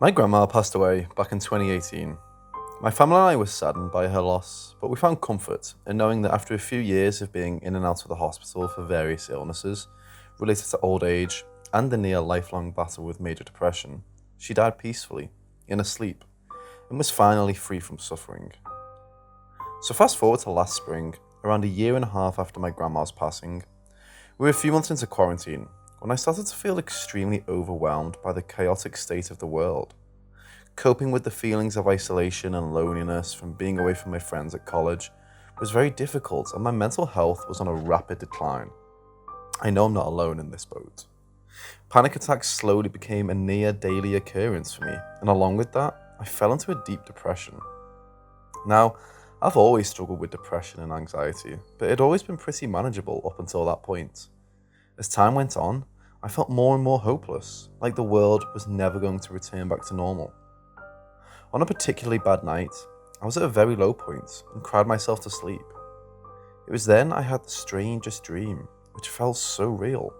My grandma passed away back in 2018. My family and I were saddened by her loss, but we found comfort in knowing that after a few years of being in and out of the hospital for various illnesses related to old age and the near lifelong battle with major depression, she died peacefully, in her sleep, and was finally free from suffering. So fast forward to last spring, around a year and a half after my grandma's passing, we were a few months into quarantine when I started to feel extremely overwhelmed by the chaotic state of the world. Coping with the feelings of isolation and loneliness from being away from my friends at college was very difficult, and my mental health was on a rapid decline. I know I'm not alone in this boat. Panic attacks slowly became a near daily occurrence for me, and along with that, I fell into a deep depression. Now, I've always struggled with depression and anxiety, but it had always been pretty manageable up until that point. As time went on, I felt more and more hopeless, like the world was never going to return back to normal. On a particularly bad night, I was at a very low point and cried myself to sleep. It was then I had the strangest dream, which felt so real.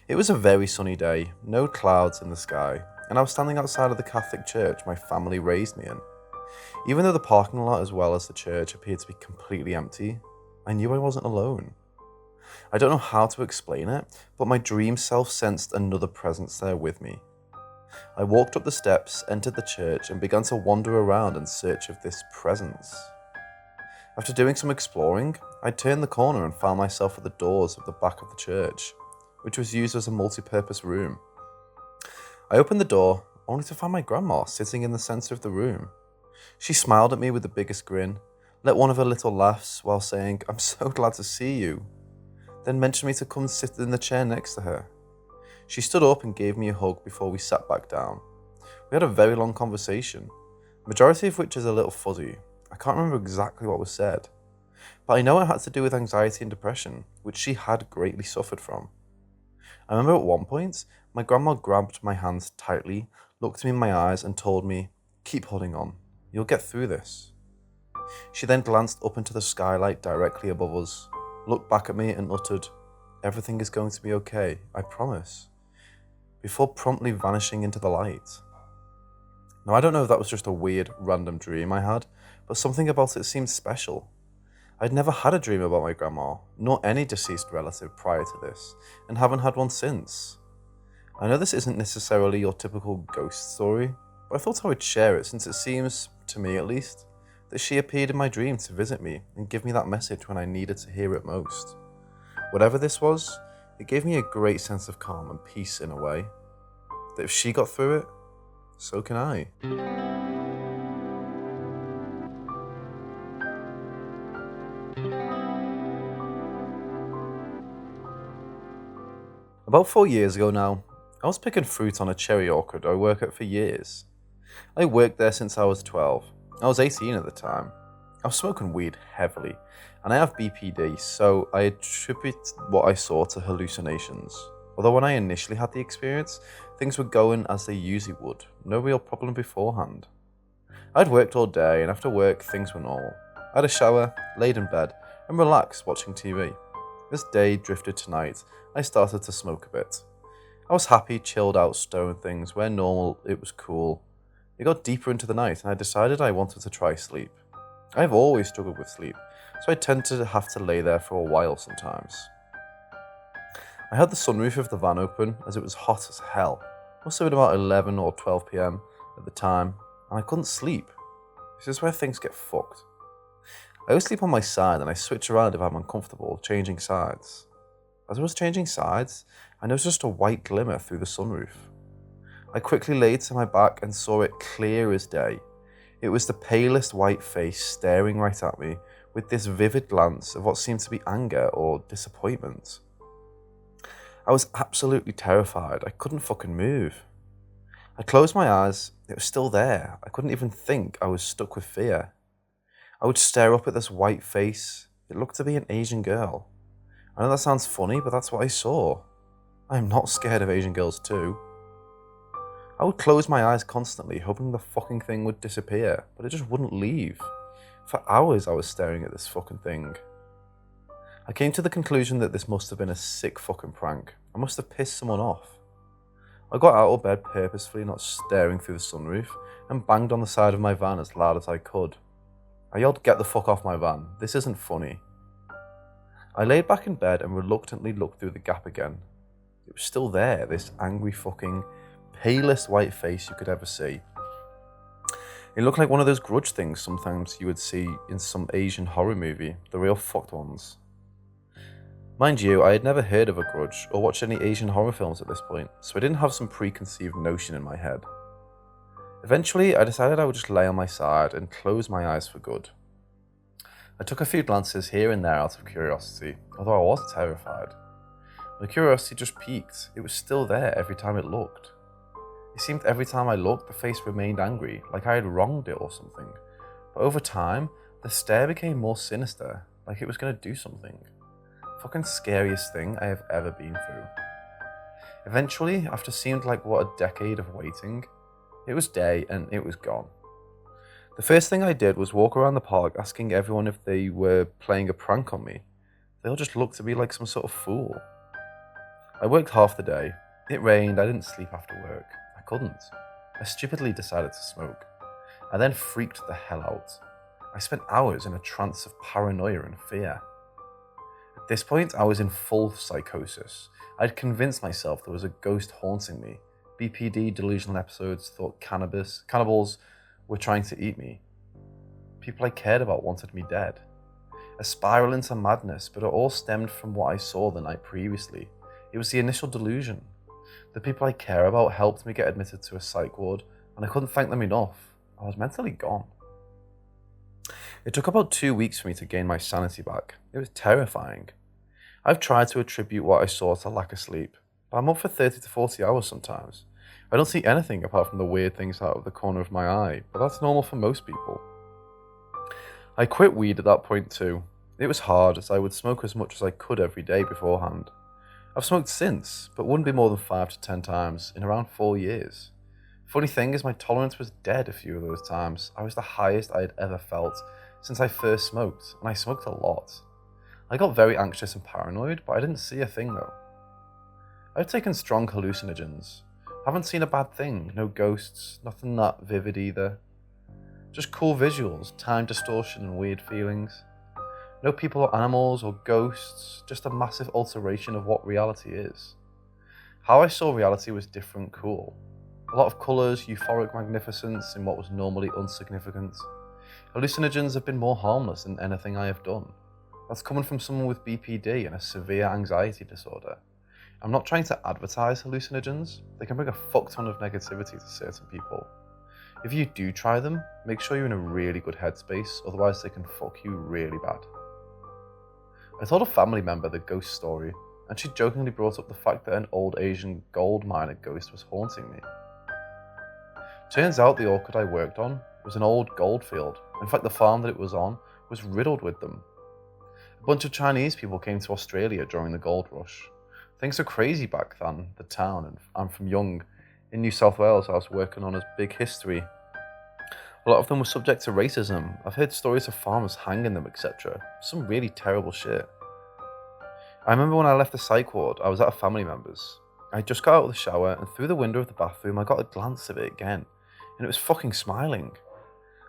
It was a very sunny day, no clouds in the sky, and I was standing outside of the Catholic church my family raised me in. Even though the parking lot as well as the church appeared to be completely empty, I knew I wasn't alone. I don't know how to explain it, but my dream self sensed another presence there with me. I walked up the steps, entered the church, and began to wander around in search of this presence. After doing some exploring, I turned the corner and found myself at the doors of the back of the church, which was used as a multi-purpose room. I opened the door, only to find my grandma sitting in the centre of the room. She smiled at me with the biggest grin, let one of her little laughs while saying, "I'm so glad to see you," then mentioned me to come sit in the chair next to her. She stood up and gave me a hug before we sat back down. We had a very long conversation, majority of which is a little fuzzy. I can't remember exactly what was said, but I know it had to do with anxiety and depression, which she had greatly suffered from. I remember at one point, my grandma grabbed my hands tightly, looked me in my eyes and told me, "Keep holding on, you'll get through this." She then glanced up into the skylight directly above us, looked back at me and uttered, "Everything is going to be okay, I promise," before promptly vanishing into the light. Now, I don't know if that was just a weird, random dream I had, but something about it seemed special. I'd never had a dream about my grandma, nor any deceased relative prior to this, and haven't had one since. I know this isn't necessarily your typical ghost story, but I thought I would share it since it seems, to me at least, that she appeared in my dream to visit me and give me that message when I needed to hear it most. Whatever this was, it gave me a great sense of calm and peace in a way, that if she got through it, so can I. About 4 years ago now, I was picking fruit on a cherry orchard I worked at for years. I worked there since I was 12. I was 18 at the time. I was smoking weed heavily, and I have BPD, so I attribute what I saw to hallucinations. Although when I initially had the experience, things were going as they usually would, no real problem beforehand. I'd worked all day, and after work, things were normal. I had a shower, laid in bed, and relaxed watching TV. As day drifted to night, I started to smoke a bit. I was happy, chilled out, stone things, where normal it was cool. It got deeper into the night, and I decided I wanted to try sleep. I have always struggled with sleep, so I tend to have to lay there for a while sometimes. I had the sunroof of the van open as it was hot as hell. It must have been about 11 or 12 p.m. at the time, and I couldn't sleep. This is where things get fucked. I always sleep on my side and I switch around if I'm uncomfortable, changing sides. As I was changing sides, I noticed just a white glimmer through the sunroof. I quickly laid to my back and saw it clear as day. It was the palest white face staring right at me with this vivid glance of what seemed to be anger or disappointment. I was absolutely terrified. I couldn't fucking move. I closed my eyes. It was still there. I couldn't even think. I was stuck with fear. I would stare up at this white face. It looked to be an Asian girl. I know that sounds funny, but that's what I saw. I am not scared of Asian girls too. I would close my eyes constantly, hoping the fucking thing would disappear, but it just wouldn't leave. For hours I was staring at this fucking thing. I came to the conclusion that this must have been a sick fucking prank. I must have pissed someone off. I got out of bed purposefully, not staring through the sunroof, and banged on the side of my van as loud as I could. I yelled, "Get the fuck off my van, this isn't funny." I laid back in bed and reluctantly looked through the gap again. It was still there, this angry fucking, palest white face you could ever see. It looked like one of those grudge things sometimes you would see in some Asian horror movie, the real fucked ones. Mind you, I had never heard of a grudge or watched any Asian horror films at this point, so I didn't have some preconceived notion in my head. Eventually, I decided I would just lay on my side and close my eyes for good. I took a few glances here and there out of curiosity, although I was terrified. My curiosity just peaked. It was still there every time it looked. It seemed every time I looked, the face remained angry, like I had wronged it or something. But over time, the stare became more sinister, like it was going to do something. Fucking scariest thing I have ever been through. Eventually, after seemed like what a decade of waiting, it was day and it was gone. The first thing I did was walk around the park asking everyone if they were playing a prank on me. They all just looked at me like some sort of fool. I worked half the day. It rained, I didn't sleep after work. I couldn't. I stupidly decided to smoke. I then freaked the hell out. I spent hours in a trance of paranoia and fear. At this point, I was in full psychosis. I'd convinced myself there was a ghost haunting me. BPD delusional episodes thought cannibals were trying to eat me. People I cared about wanted me dead. A spiral into madness, but it all stemmed from what I saw the night previously. It was the initial delusion. The people I care about helped me get admitted to a psych ward, and I couldn't thank them enough. I was mentally gone. It took about 2 weeks for me to gain my sanity back. It was terrifying. I've tried to attribute what I saw to lack of sleep, but I'm up for 30 to 40 hours sometimes. I don't see anything apart from the weird things out of the corner of my eye, but that's normal for most people. I quit weed at that point too. It was hard, as I would smoke as much as I could every day beforehand. I've smoked since, but wouldn't be more than 5 to 10 times in around 4 years. Funny thing is my tolerance was dead a few of those times. I was the highest I had ever felt since I first smoked, and I smoked a lot. I got very anxious and paranoid, but I didn't see a thing though. I've taken strong hallucinogens. Haven't seen a bad thing, no ghosts, nothing that vivid either. Just cool visuals, time distortion and weird feelings. No people or animals or ghosts, just a massive alteration of what reality is. How I saw reality was different, cool. A lot of colours, euphoric magnificence in what was normally insignificant. Hallucinogens have been more harmless than anything I have done. That's coming from someone with BPD and a severe anxiety disorder. I'm not trying to advertise hallucinogens. They can bring a fuck ton of negativity to certain people. If you do try them, make sure you're in a really good headspace, otherwise they can fuck you really bad. I told a family member the ghost story, and she jokingly brought up the fact that an old Asian gold miner ghost was haunting me. Turns out the orchid I worked on was an old gold field. In fact, the farm that it was on was riddled with them. A bunch of Chinese people came to Australia during the gold rush. Things were crazy back then, the town, and I'm from Young. In New South Wales, I was working on a big history. A lot of them were subject to racism. I've heard stories of farmers hanging them, etc. Some really terrible shit. I remember when I left the psych ward, I was at a family member's. I just got out of the shower, and through the window of the bathroom, I got a glance of it again, and it was fucking smiling.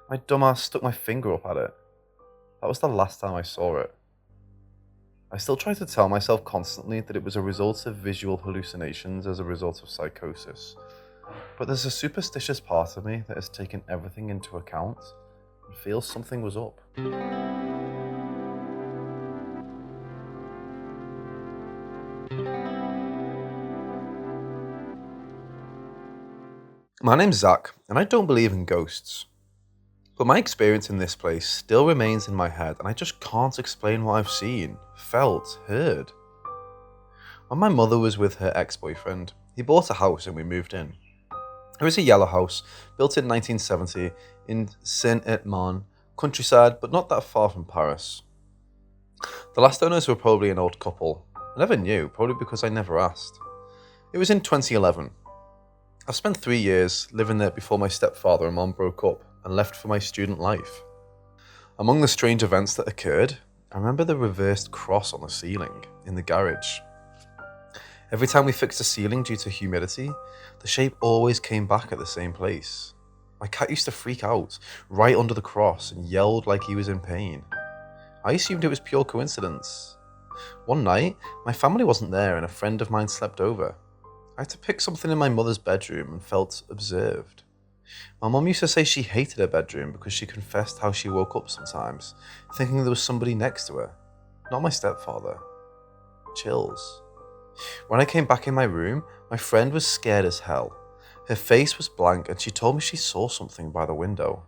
My dumbass stuck my finger up at it. That was the last time I saw it. I still try to tell myself constantly that it was a result of visual hallucinations as a result of psychosis. But there's a superstitious part of me that has taken everything into account and feels something was up. My name's Zach, and I don't believe in ghosts. But my experience in this place still remains in my head, and I just can't explain what I've seen, felt, heard. When my mother was with her ex-boyfriend, he bought a house and we moved in. It was a yellow house, built in 1970 in Saint-Martin, countryside, but not that far from Paris. The last owners were probably an old couple. I never knew, probably because I never asked. It was in 2011. I've spent 3 years living there before my stepfather and mom broke up and left for my student life. Among the strange events that occurred, I remember the reversed cross on the ceiling in the garage. Every time we fixed the ceiling due to humidity, the shape always came back at the same place. My cat used to freak out right under the cross and yelled like he was in pain. I assumed it was pure coincidence. One night, my family wasn't there and a friend of mine slept over. I had to pick something in my mother's bedroom and felt observed. My mum used to say she hated her bedroom because she confessed how she woke up sometimes, thinking there was somebody next to her. Not my stepfather. Chills. When I came back in my room, my friend was scared as hell. Her face was blank and she told me she saw something by the window.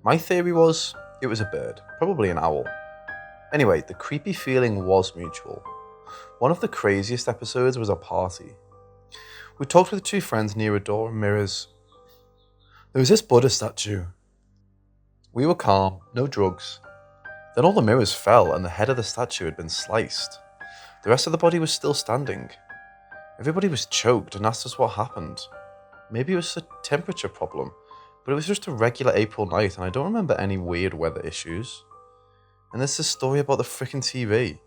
My theory was, it was a bird, probably an owl. Anyway, the creepy feeling was mutual. One of the craziest episodes was a party. We talked with two friends near a door and mirrors. There was this Buddha statue. We were calm, no drugs. Then all the mirrors fell and the head of the statue had been sliced. The rest of the body was still standing. Everybody was choked and asked us what happened. Maybe it was a temperature problem, but it was just a regular April night and I don't remember any weird weather issues. And there's this story about the frickin' TV.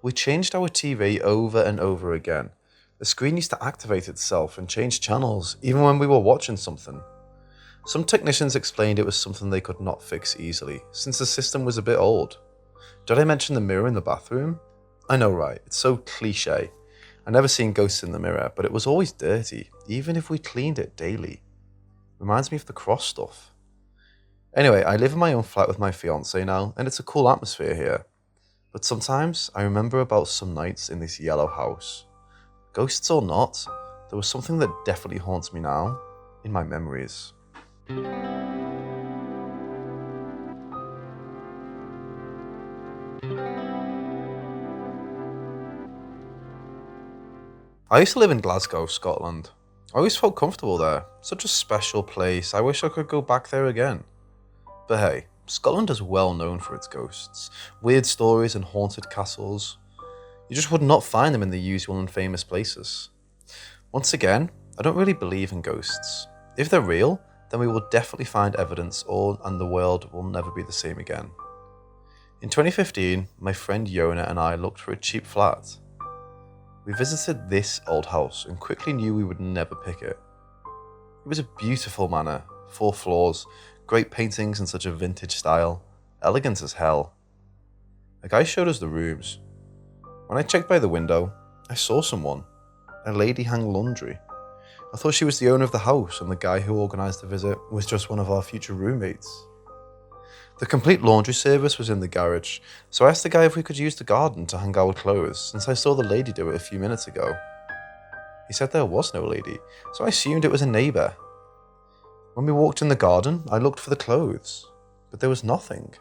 We changed our TV over and over again. The screen used to activate itself and change channels, even when we were watching something. Some technicians explained it was something they could not fix easily, since the system was a bit old. Did I mention the mirror in the bathroom? I know, right? It's so cliche. I never seen ghosts in the mirror, but it was always dirty, even if we cleaned it daily. Reminds me of the cross stuff. Anyway, I live in my own flat with my fiance now, and it's a cool atmosphere here. But sometimes I remember about some nights in this yellow house. Ghosts or not, there was something that definitely haunts me now, in my memories. I used to live in Glasgow, Scotland. I always felt comfortable there. Such a special place. I wish I could go back there again. But hey, Scotland is well known for its ghosts, weird stories and haunted castles. You just would not find them in the usual and famous places. Once again, I don't really believe in ghosts. If they're real, then we will definitely find evidence and the world will never be the same again. In 2015, my friend Yona and I looked for a cheap flat. We visited this old house and quickly knew we would never pick it. It was a beautiful manor, 4 floors, great paintings in such a vintage style, elegant as hell. A guy showed us the rooms. When I checked by the window, I saw someone, a lady hang laundry. I thought she was the owner of the house and the guy who organised the visit was just one of our future roommates. The complete laundry service was in the garage, so I asked the guy if we could use the garden to hang our clothes since I saw the lady do it a few minutes ago. He said there was no lady, so I assumed it was a neighbour. When we walked in the garden, I looked for the clothes, but there was nothing.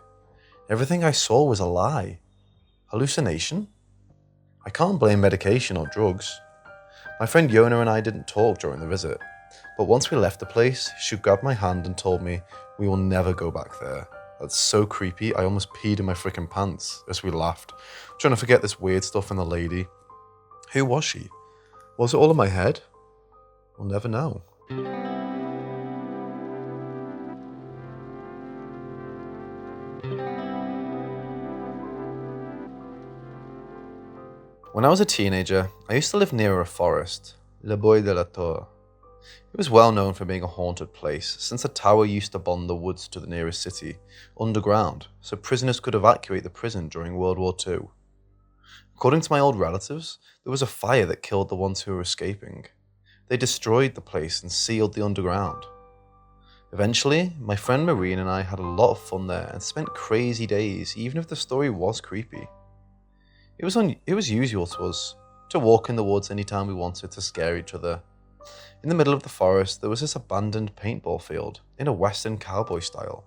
Everything I saw was a lie. Hallucination? I can't blame medication or drugs. My friend Yona and I didn't talk during the visit, but once we left the place, she grabbed my hand and told me we will never go back there. That's so creepy, I almost peed in my freaking pants as we laughed, trying to forget this weird stuff and the lady. Who was she? Was it all in my head? We'll never know. When I was a teenager, I used to live near a forest, Le Bois de la Tour. It was well known for being a haunted place, since a tower used to bond the woods to the nearest city, underground, so prisoners could evacuate the prison during World War II. According to my old relatives, there was a fire that killed the ones who were escaping. They destroyed the place and sealed the underground. Eventually, my friend Marine and I had a lot of fun there and spent crazy days, even if the story was creepy. It was usual to us to walk in the woods anytime we wanted to scare each other. In the middle of the forest, there was this abandoned paintball field in a western cowboy style.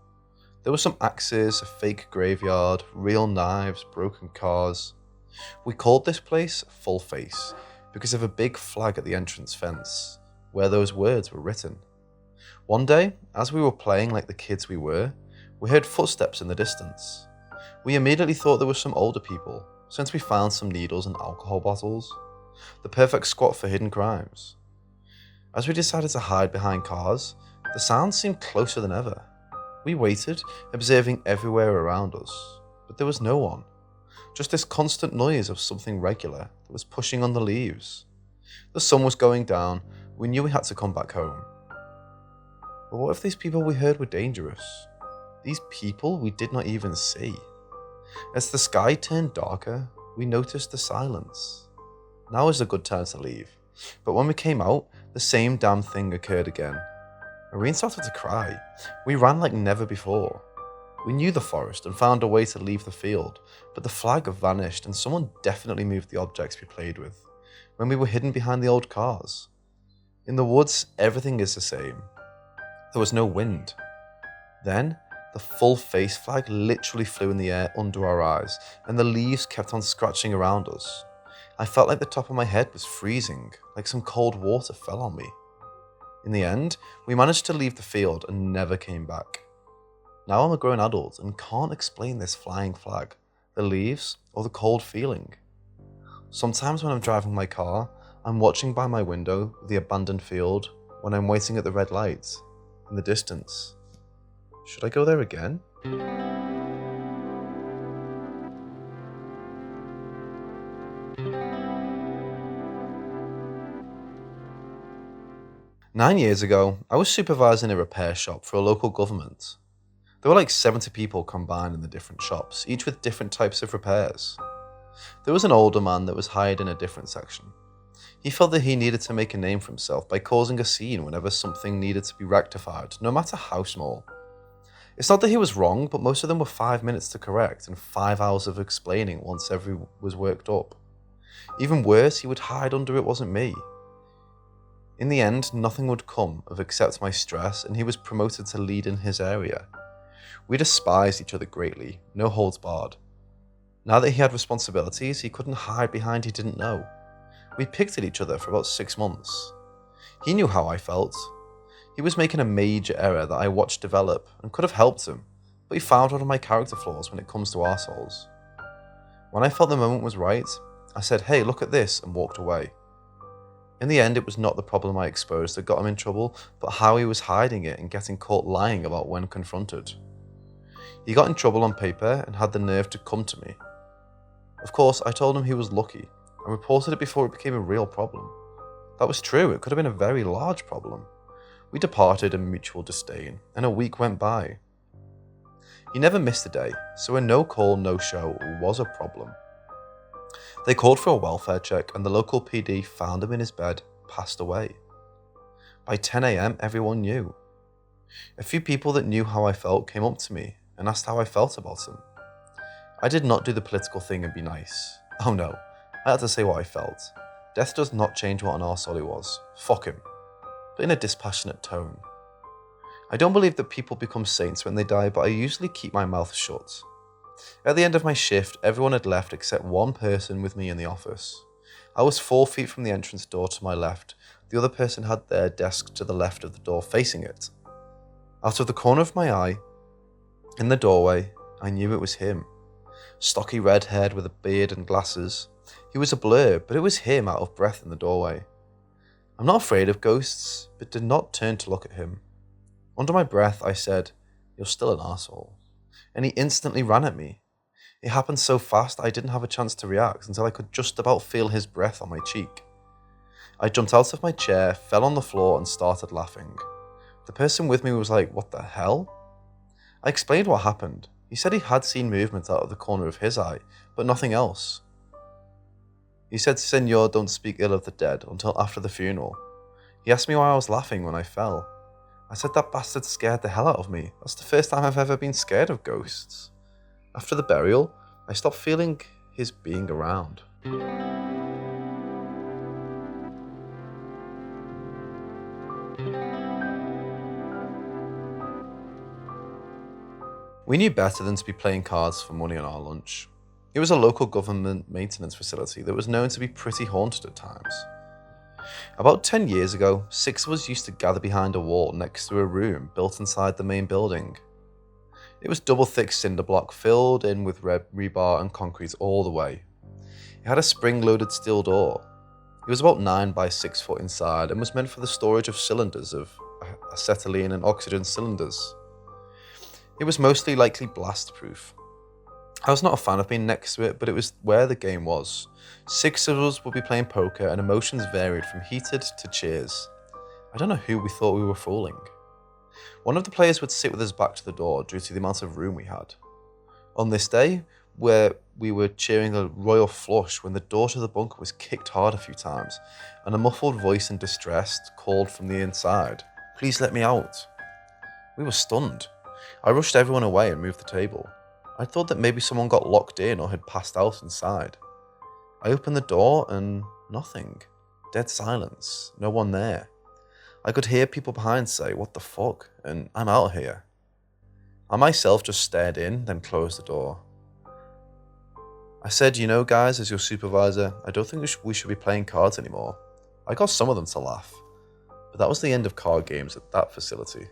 There were some axes, a fake graveyard, real knives, broken cars. We called this place Full Face because of a big flag at the entrance fence where those words were written. One day, as we were playing like the kids we heard footsteps in the distance. We immediately thought there were some older people, since we found some needles and alcohol bottles. The perfect spot for hidden crimes. As we decided to hide behind cars, the sound seemed closer than ever. We waited, observing everywhere around us, but there was no one. Just this constant noise of something regular that was pushing on the leaves. The sun was going down. We knew we had to come back home. But what if these people we heard were dangerous? These people we did not even see. As the sky turned darker, we noticed the silence. Now is a good time to leave. But when we came out, the same damn thing occurred again. Irene started to cry. We ran like never before. We knew the forest and found a way to leave the field, but the flag vanished and someone definitely moved the objects we played with when we were hidden behind the old cars. In the woods, everything is the same. There was no wind. Then, the full face flag literally flew in the air under our eyes, and the leaves kept on scratching around us. I felt like the top of my head was freezing, like some cold water fell on me. In the end, we managed to leave the field and never came back. Now I'm a grown adult and can't explain this flying flag, the leaves, or the cold feeling. Sometimes when I'm driving my car, I'm watching by my window the abandoned field when I'm waiting at the red lights in the distance. Should I go there again? Nine years ago, I was supervising a repair shop for a local government. There were like 70 people combined in the different shops, each with different types of repairs. There was an older man that was hired in a different section. He felt that he needed to make a name for himself by causing a scene whenever something needed to be rectified, no matter how small. It's not that he was wrong, but most of them were 5 minutes to correct and 5 hours of explaining once every was worked up. Even worse, he would hide under it wasn't me. In the end, nothing would come of except my stress, and he was promoted to lead in his area. We despised each other greatly, no holds barred. Now that he had responsibilities, he couldn't hide behind he didn't know. We picked at each other for about 6 months. He knew how I felt. He was making a major error that I watched develop and could have helped him, but he found one of my character flaws when it comes to arseholes. When I felt the moment was right, I said, "Hey, look at this," and walked away. In the end, it was not the problem I exposed that got him in trouble, but how he was hiding it and getting caught lying about when confronted. He got in trouble on paper and had the nerve to come to me. Of course, I told him he was lucky and reported it before it became a real problem. That was true, it could have been a very large problem. We departed in mutual disdain, and a week went by. He never missed a day, so a no-call, no-show was a problem. They called for a welfare check, and the local PD found him in his bed, passed away. By 10 AM, everyone knew. A few people that knew how I felt came up to me and asked how I felt about him. I did not do the political thing and be nice. Oh no, I had to say what I felt. Death does not change what an arsehole he was. Fuck him. But in a dispassionate tone. I don't believe that people become saints when they die, but I usually keep my mouth shut. At the end of my shift, everyone had left except one person with me in the office. I was 4 feet from the entrance door to my left. The other person had their desk to the left of the door facing it. Out of the corner of my eye, in the doorway, I knew it was him. Stocky red-haired with a beard and glasses. He was a blur, but it was him out of breath in the doorway. I'm not afraid of ghosts, but did not turn to look at him. Under my breath, I said, "You're still an arsehole." And he instantly ran at me. It happened so fast I didn't have a chance to react until I could just about feel his breath on my cheek. I jumped out of my chair, fell on the floor and started laughing. The person with me was like, "What the hell?" I explained what happened. He said he had seen movement out of the corner of his eye, but nothing else. He said, "Senor, don't speak ill of the dead until after the funeral." He asked me why I was laughing when I fell. I said that bastard scared the hell out of me. That's the first time I've ever been scared of ghosts. After the burial, I stopped feeling his being around. We knew better than to be playing cards for money on our lunch. It was a local government maintenance facility that was known to be pretty haunted at times. About 10 years ago, 6 of us used to gather behind a wall next to a room built inside the main building. It was double-thick cinder block filled in with rebar and concrete all the way. It had a spring-loaded steel door. It was about 9 by 6 foot inside and was meant for the storage of cylinders of acetylene and oxygen cylinders. It was mostly likely blast-proof. I was not a fan of being next to it, but it was where the game was. 6 of us would be playing poker and emotions varied from heated to cheers. I don't know who we thought we were fooling. One of the players would sit with his back to the door due to the amount of room we had. On this day, where we were cheering a royal flush when the door to the bunker was kicked hard a few times, and a muffled voice in distress called from the inside, "Please let me out." We were stunned. I rushed everyone away and moved the table. I thought that maybe someone got locked in or had passed out inside. I opened the door and nothing. Dead silence. No one there. I could hear people behind say, "What the fuck?" and "I'm out here." I myself just stared in, then closed the door. I said, "You know, guys, as your supervisor, I don't think we should be playing cards anymore." I got some of them to laugh, but that was the end of card games at that facility.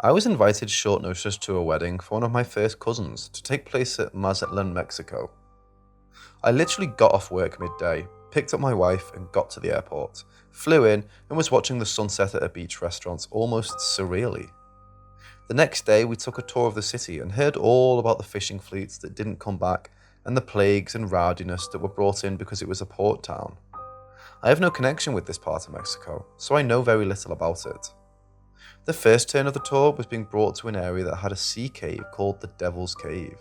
I was invited short notice to a wedding for one of my first cousins to take place at Mazatlan, Mexico. I literally got off work midday, picked up my wife and got to the airport, flew in and was watching the sunset at a beach restaurant almost surreally. The next day we took a tour of the city and heard all about the fishing fleets that didn't come back and the plagues and rowdiness that were brought in because it was a port town. I have no connection with this part of Mexico, so I know very little about it. The first turn of the tour was being brought to an area that had a sea cave called the Devil's Cave.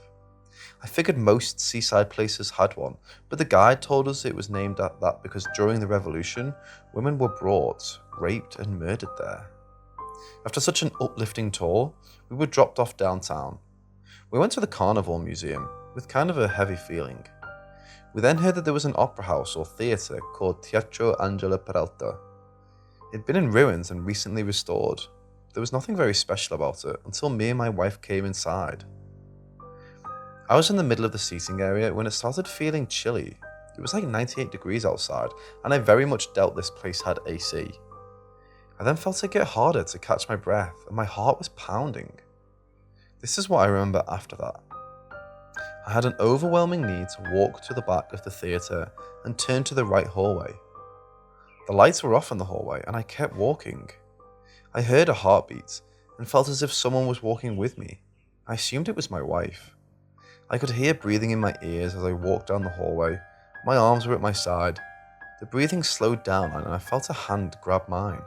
I figured most seaside places had one, but the guide told us it was named at that because during the revolution, women were brought, raped and murdered there. After such an uplifting tour, we were dropped off downtown. We went to the Carnival Museum with kind of a heavy feeling. We then heard that there was an opera house or theatre called Teatro Angela Peralta. It had been in ruins and recently restored. There was nothing very special about it until me and my wife came inside. I was in the middle of the seating area when it started feeling chilly. It was like 98 degrees outside, and I very much doubt this place had AC. I then felt it get harder to catch my breath, and my heart was pounding. This is what I remember after that. I had an overwhelming need to walk to the back of the theatre and turn to the right hallway. The lights were off in the hallway, and I kept walking. I heard a heartbeat and felt as if someone was walking with me. I assumed it was my wife. I could hear breathing in my ears as I walked down the hallway. My arms were at my side. The breathing slowed down and I felt a hand grab mine.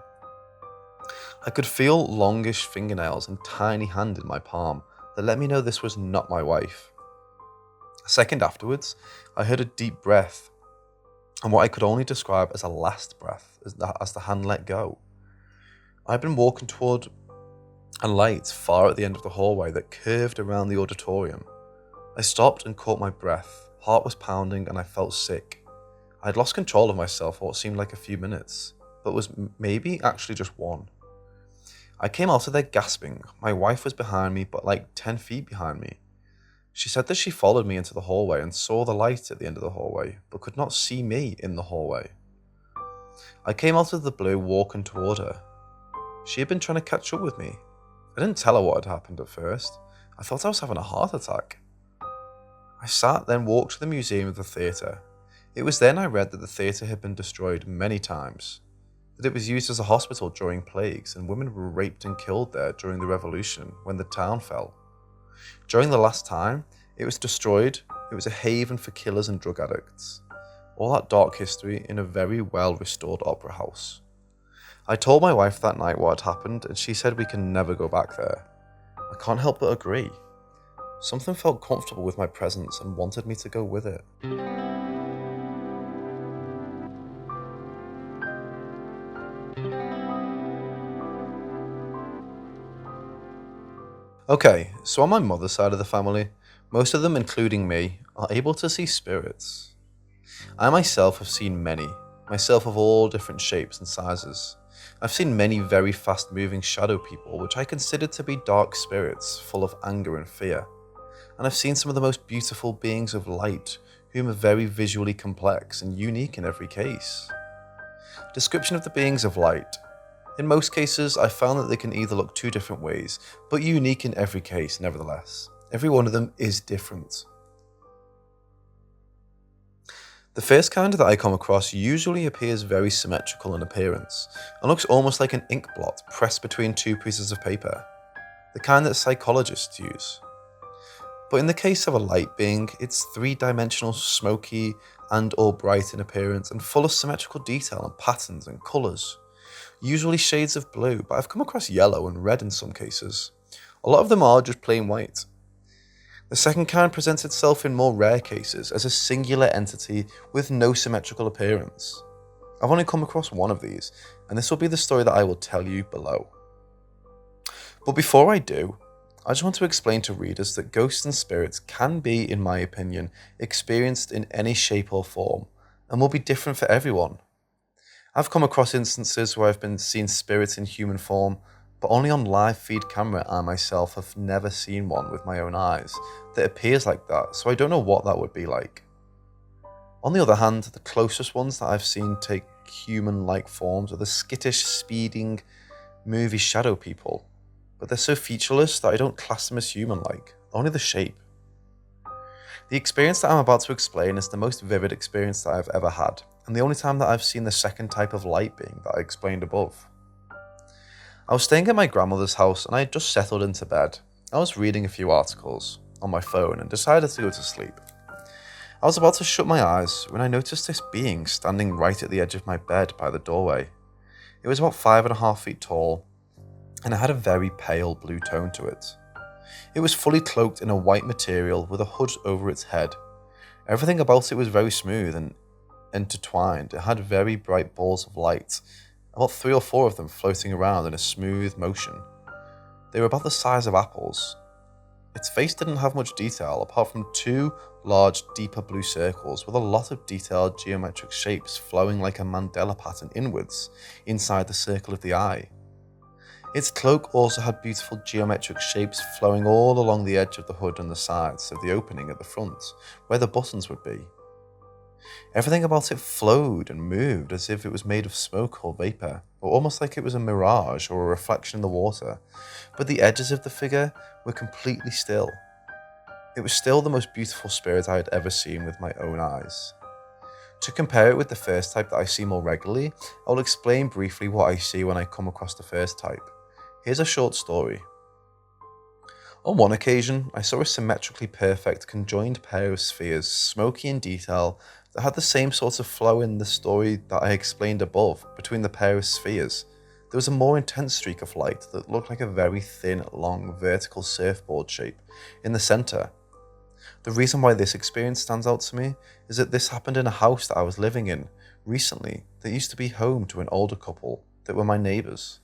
I could feel longish fingernails and tiny hand in my palm that let me know this was not my wife. A second afterwards, I heard a deep breath and what I could only describe as a last breath as the hand let go. I'd been walking toward a light far at the end of the hallway that curved around the auditorium. I stopped and caught my breath. Heart was pounding and I felt sick. I had lost control of myself for what seemed like a few minutes, but was maybe actually just one. I came out of there gasping. My wife was behind me, but like 10 feet behind me. She said that she followed me into the hallway and saw the light at the end of the hallway, but could not see me in the hallway. I came out of the blue walking toward her. She had been trying to catch up with me. I didn't tell her what had happened at first. I thought I was having a heart attack. I sat, then walked to the museum of the theatre. It was then I read that the theatre had been destroyed many times, that it was used as a hospital during plagues and women were raped and killed there during the revolution when the town fell. During the last time it was destroyed, it was a haven for killers and drug addicts. All that dark history in a very well restored opera house. I told my wife that night what had happened and she said we can never go back there. I can't help but agree. Something felt comfortable with my presence and wanted me to go with it. Okay, so on my mother's side of the family, most of them, including me, are able to see spirits. I myself have seen many, myself of all different shapes and sizes. I've seen many very fast-moving shadow people which I consider to be dark spirits full of anger and fear. And I've seen some of the most beautiful beings of light whom are very visually complex and unique in every case. Description of the beings of light. In most cases, I found that they can either look two different ways, but unique in every case nevertheless. Every one of them is different. The first kind that I come across usually appears very symmetrical in appearance and looks almost like an ink blot pressed between two pieces of paper, the kind that psychologists use. But in the case of a light being, it's three-dimensional, smoky and/or bright in appearance and full of symmetrical detail and patterns and colours. Usually shades of blue, but I've come across yellow and red in some cases. A lot of them are just plain white. The second kind presents itself in more rare cases as a singular entity with no symmetrical appearance. I've only come across one of these, and this will be the story that I will tell you below. But before I do, I just want to explain to readers that ghosts and spirits can be, in my opinion, experienced in any shape or form, and will be different for everyone. I've come across instances where I've been seen spirits in human form, but only on live feed camera. I myself have never seen one with my own eyes that appears like that, so I don't know what that would be like. On the other hand, the closest ones that I've seen take human-like forms are the skittish, speeding, movie shadow people, but they're so featureless that I don't class them as human-like, only the shape. The experience that I'm about to explain is the most vivid experience that I've ever had, and the only time that I've seen the second type of light being that I explained above. I was staying at my grandmother's house and I had just settled into bed. I was reading a few articles on my phone and decided to go to sleep. I was about to shut my eyes when I noticed this being standing right at the edge of my bed by the doorway. It was about 5.5 feet tall, and it had a very pale blue tone to it. It was fully cloaked in a white material with a hood over its head. Everything about it was very smooth and intertwined. It had very bright balls of light, about 3 or 4 of them floating around in a smooth motion. They were about the size of apples. Its face didn't have much detail apart from 2 large, deeper blue circles with a lot of detailed geometric shapes flowing like a mandala pattern inwards inside the circle of the eye. Its cloak also had beautiful geometric shapes flowing all along the edge of the hood and the sides of the opening at the front, where the buttons would be. Everything about it flowed and moved as if it was made of smoke or vapour, or almost like it was a mirage or a reflection in the water, but the edges of the figure were completely still. It was still the most beautiful spirit I had ever seen with my own eyes. To compare it with the first type that I see more regularly, I will explain briefly what I see when I come across the first type. Here's a short story. On one occasion, I saw a symmetrically perfect conjoined pair of spheres, smoky in detail, that had the same sort of flow in the story that I explained above between the pair of spheres. There was a more intense streak of light that looked like a very thin, long, vertical surfboard shape in the centre. The reason why this experience stands out to me is that this happened in a house that I was living in recently that used to be home to an older couple that were my neighbours.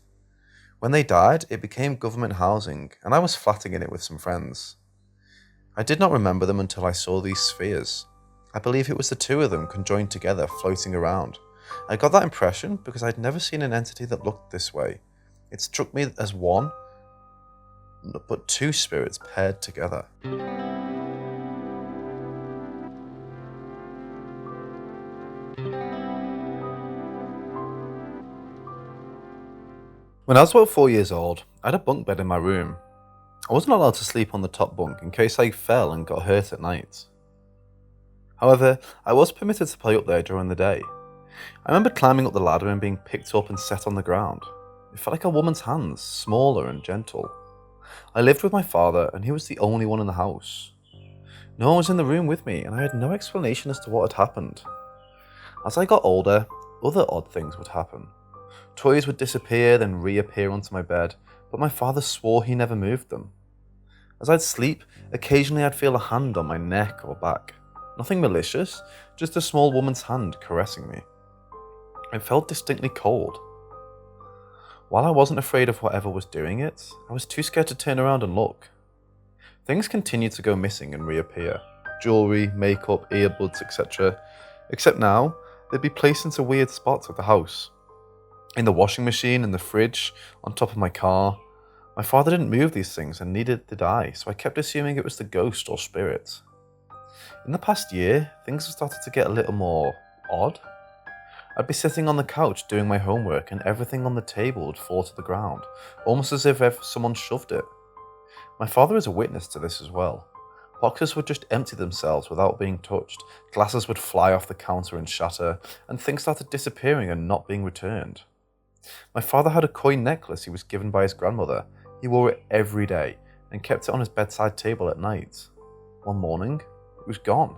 When they died, it became government housing, and I was flatting in it with some friends. I did not remember them until I saw these spheres. I believe it was the 2 of them conjoined together floating around. I got that impression because I'd never seen an entity that looked this way. It struck me as one, but 2 spirits paired together. When I was about 4 years old, I had a bunk bed in my room. I wasn't allowed to sleep on the top bunk in case I fell and got hurt at night. However, I was permitted to play up there during the day. I remember climbing up the ladder and being picked up and set on the ground. It felt like a woman's hands, smaller and gentle. I lived with my father and he was the only one in the house. No one was in the room with me and I had no explanation as to what had happened. As I got older, other odd things would happen. Toys would disappear, then reappear onto my bed, but my father swore he never moved them. As I'd sleep, occasionally I'd feel a hand on my neck or back. Nothing malicious, just a small woman's hand caressing me. It felt distinctly cold. While I wasn't afraid of whatever was doing it, I was too scared to turn around and look. Things continued to go missing and reappear. Jewellery, makeup, earbuds, etc. Except now, they'd be placed into weird spots of the house. In the washing machine, in the fridge, on top of my car. My father didn't move these things and neither did I, so I kept assuming it was the ghost or spirit. In the past year, things have started to get a little more odd. I'd be sitting on the couch doing my homework and everything on the table would fall to the ground, almost as if someone shoved it. My father is a witness to this as well. Boxes would just empty themselves without being touched, glasses would fly off the counter and shatter, and things started disappearing and not being returned. My father had a coin necklace he was given by his grandmother. He wore it every day and kept it on his bedside table at night. One morning, it was gone.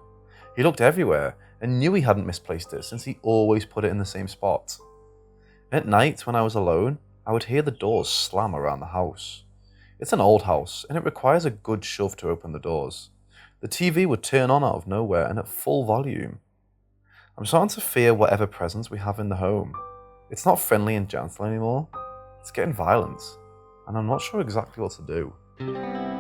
He looked everywhere and knew he hadn't misplaced it since he always put it in the same spot. At night, when I was alone, I would hear the doors slam around the house. It's an old house and it requires a good shove to open the doors. The TV would turn on out of nowhere and at full volume. I'm starting to fear whatever presence we have in the home. It's not friendly and gentle anymore. It's getting violent, and I'm not sure exactly what to do.